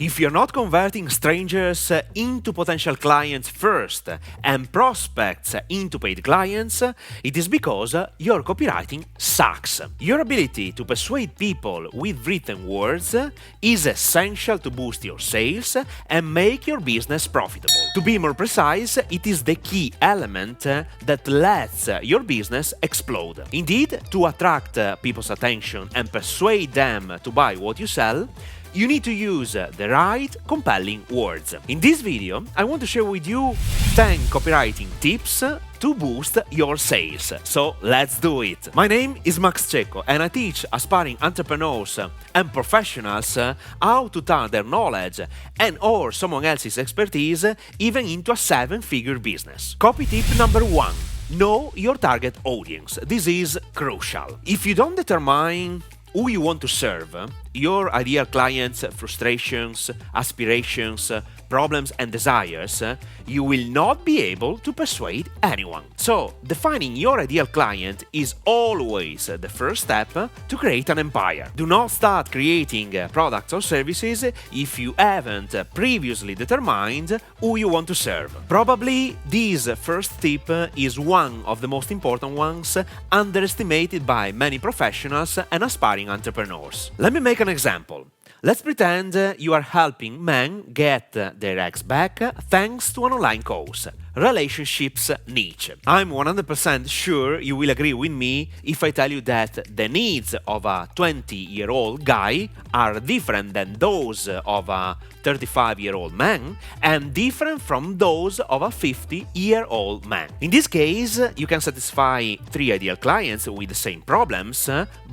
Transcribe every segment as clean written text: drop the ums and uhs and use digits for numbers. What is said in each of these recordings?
If you're not converting strangers into potential clients first and prospects into paid clients, it is because your copywriting sucks. Your ability to persuade people with written words is essential to boost your sales and make your business profitable. To be more precise, it is the key element that lets your business explode. Indeed, to attract people's attention and persuade them to buy what you sell, you need to use the right, compelling words. In this video, I want to share with you 10 copywriting tips to boost your sales. So let's do it! My name is Cecco and I teach aspiring entrepreneurs and professionals how to turn their knowledge and or someone else's expertise even into a 7-figure business. Copy tip number 1. Know your target audience. This is crucial. If you don't determine who you want to serve, your ideal clients' frustrations, aspirations, problems and desires, you will not be able to persuade anyone. So, defining your ideal client is always the first step to create an empire. Do not start creating products or services if you haven't previously determined who you want to serve. Probably this first tip is one of the most important ones underestimated by many professionals and aspiring entrepreneurs. Let me make an example. Let's pretend you are helping men get their ex back thanks to an online course, Relationships Niche. I'm 100% sure you will agree with me if I tell you that the needs of a 20-year-old guy are different than those of a 35-year-old man and different from those of a 50-year-old man. In this case, you can satisfy 3 ideal clients with the same problems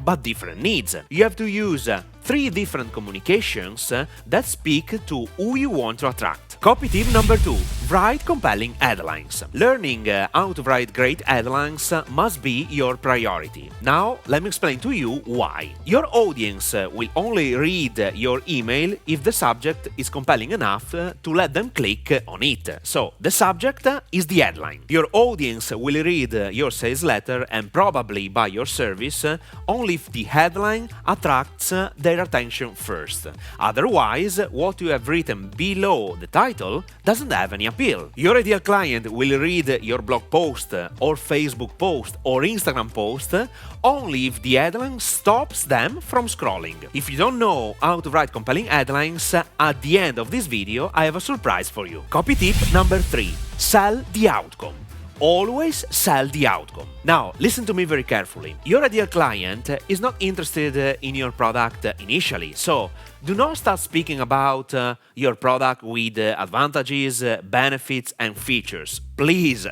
but different needs. You have to use 3 different communications that speak to who you want to attract. Copy tip number 2. Write compelling headlines. Learning how to write great headlines must be your priority. Now, let me explain to you why. Your audience will only read your email if the subject is compelling enough to let them click on it. So, the subject is the headline. Your audience will read your sales letter and probably buy your service only if the headline attracts their attention first. Otherwise, what you have written below the title doesn't have any appeal. Your ideal client will read your blog post or Facebook post or Instagram post only if the headline stops them from scrolling. If you don't know how to write compelling headlines, at the end of this video I have a surprise for you. Copy tip number 3. Sell the outcome. Always sell the outcome. Now, listen to me very carefully. Your ideal client is not interested in your product initially, so do not start speaking about your product with advantages, benefits and features. Please!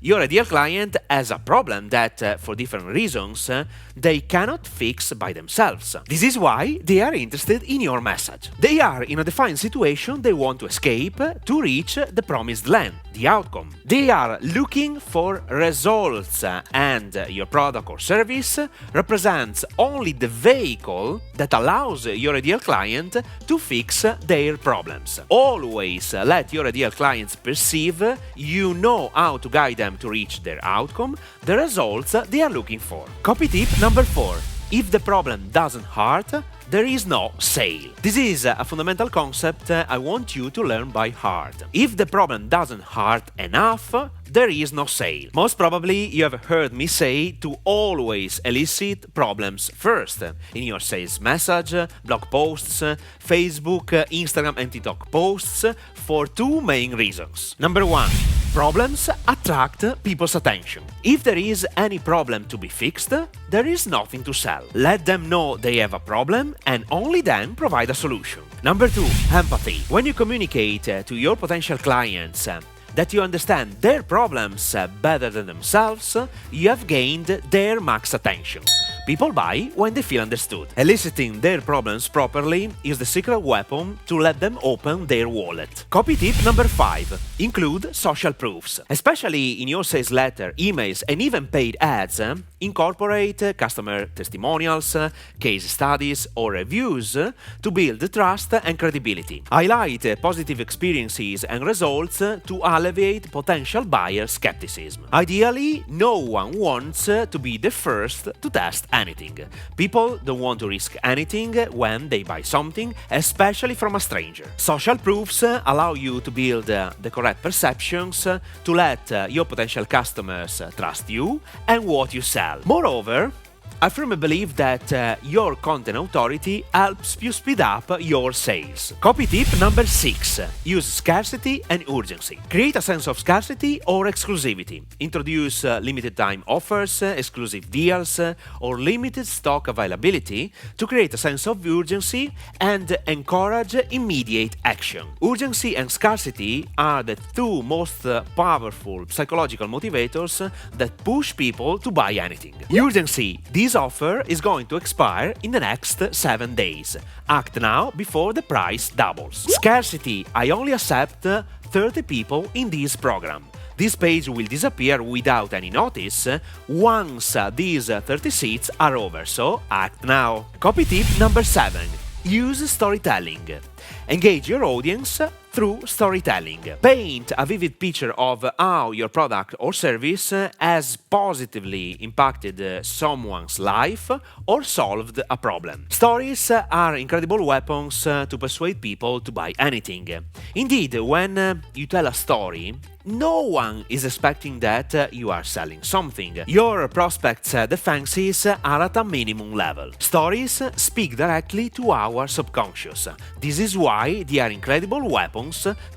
Your ideal client has a problem that, for different reasons, they cannot fix by themselves. This is why they are interested in your message. They are in a defined situation they want to escape to reach the promised land, the outcome. They are looking for results, and your product or service represents only the vehicle that allows your ideal client to fix their problems. Always let your ideal clients perceive you know how to guide them to reach their outcome, the results they are looking for. Copy tip number 4. If the problem doesn't hurt, there is no sale. This is a fundamental concept I want you to learn by heart. If the problem doesn't hurt enough, there is no sale. Most probably you have heard me say to always elicit problems first in your sales message, blog posts, Facebook, Instagram and TikTok posts for 2 main reasons. Number 1. Problems attract people's attention. If there is any problem to be fixed, there is nothing to sell. Let them know they have a problem and only then provide a solution. Number 2. Empathy. When you communicate to your potential clients that you understand their problems better than themselves, you have gained their max attention. People buy when they feel understood. Eliciting their problems properly is the secret weapon to let them open their wallet. Copy tip number 5. Include social proofs. Especially in your sales letter, emails and even paid ads, incorporate customer testimonials, case studies or reviews to build trust and credibility. Highlight positive experiences and results to alleviate potential buyer skepticism. Ideally, no one wants to be the first to test anything. People don't want to risk anything when they buy something, especially from a stranger. Social proofs allow you to build the correct perceptions to let your potential customers trust you and what you sell. Moreover, I firmly believe that your content authority helps you speed up your sales. Copy tip number 6. Use scarcity and urgency. Create a sense of scarcity or exclusivity. Introduce limited time offers, exclusive deals, or limited stock availability to create a sense of urgency and encourage immediate action. Urgency and scarcity are the two most powerful psychological motivators that push people to buy anything. Urgency. This offer is going to expire in the next 7 days. Act now before the price doubles. Scarcity. I only accept 30 people in this program. This page will disappear without any notice once these 30 seats are over, so act now. Copy tip number 7. Use storytelling. Engage your audience through storytelling. Paint a vivid picture of how your product or service has positively impacted someone's life or solved a problem. Stories are incredible weapons to persuade people to buy anything. Indeed, when you tell a story, no one is expecting that you are selling something. Your prospects' defenses are at a minimum level. Stories speak directly to our subconscious. This is why they are incredible weapons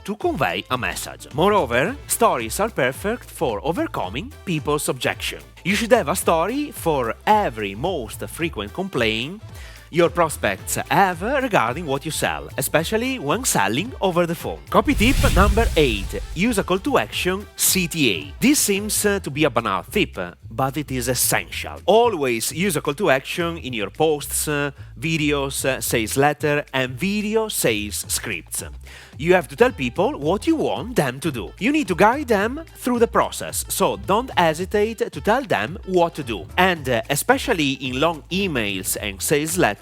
to convey a message. Moreover, stories are perfect for overcoming people's objection. You should have a story for every most frequent complaint your prospects have regarding what you sell, especially when selling over the phone. Copy tip number 8. Use a call to action CTA. This seems to be a banal tip, but it is essential. Always use a call to action in your posts, videos, sales letter, and video sales scripts. You have to tell people what you want them to do. You need to guide them through the process, so don't hesitate to tell them what to do. And especially in long emails and sales letters,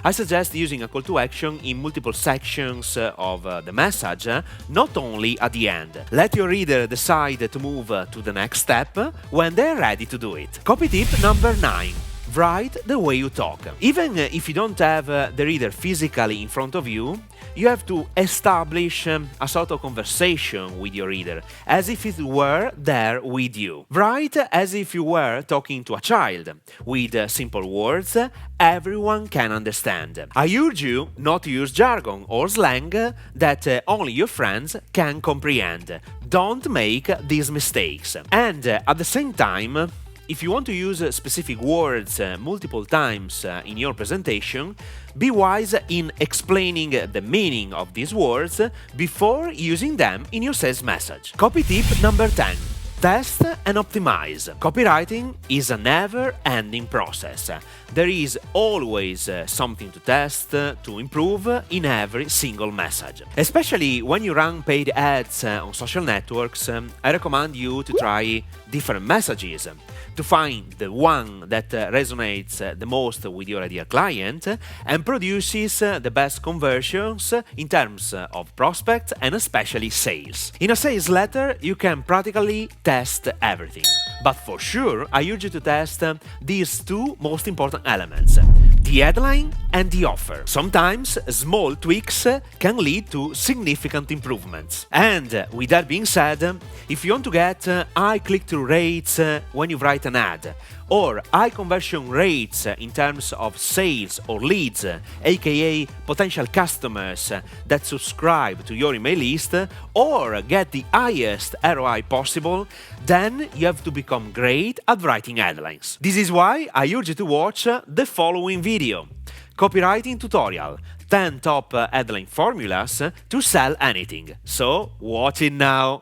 I suggest using a call to action in multiple sections of the message, not only at the end. Let your reader decide to move to the next step when they're ready to do it. Copy tip number 9. Write the way you talk. Even if you don't have the reader physically in front of you, you have to establish a sort of conversation with your reader, as if it were there with you. Write as if you were talking to a child, with simple words everyone can understand. I urge you not to use jargon or slang that only your friends can comprehend. Don't make these mistakes. And at the same time, if you want to use specific words multiple times in your presentation, be wise in explaining the meaning of these words before using them in your sales message. Copy tip number 10. Test and optimize. Copywriting is a never-ending process. There is always something to test, to improve in every single message. Especially when you run paid ads on social networks, I recommend you to try different messages to find the one that resonates the most with your ideal client and produces the best conversions in terms of prospects and especially sales. In a sales letter, you can practically test everything. But for sure, I urge you to test these two most important elements: the headline and the offer. Sometimes small tweaks can lead to significant improvements. And with that being said, if you want to get high click-through rates when you write an ad, or high conversion rates in terms of sales or leads, aka potential customers that subscribe to your email list, or get the highest ROI possible, then you have to become great at writing headlines. This is why I urge you to watch the following video: Copywriting Tutorial, 10 top headline formulas to sell anything. So watch it now!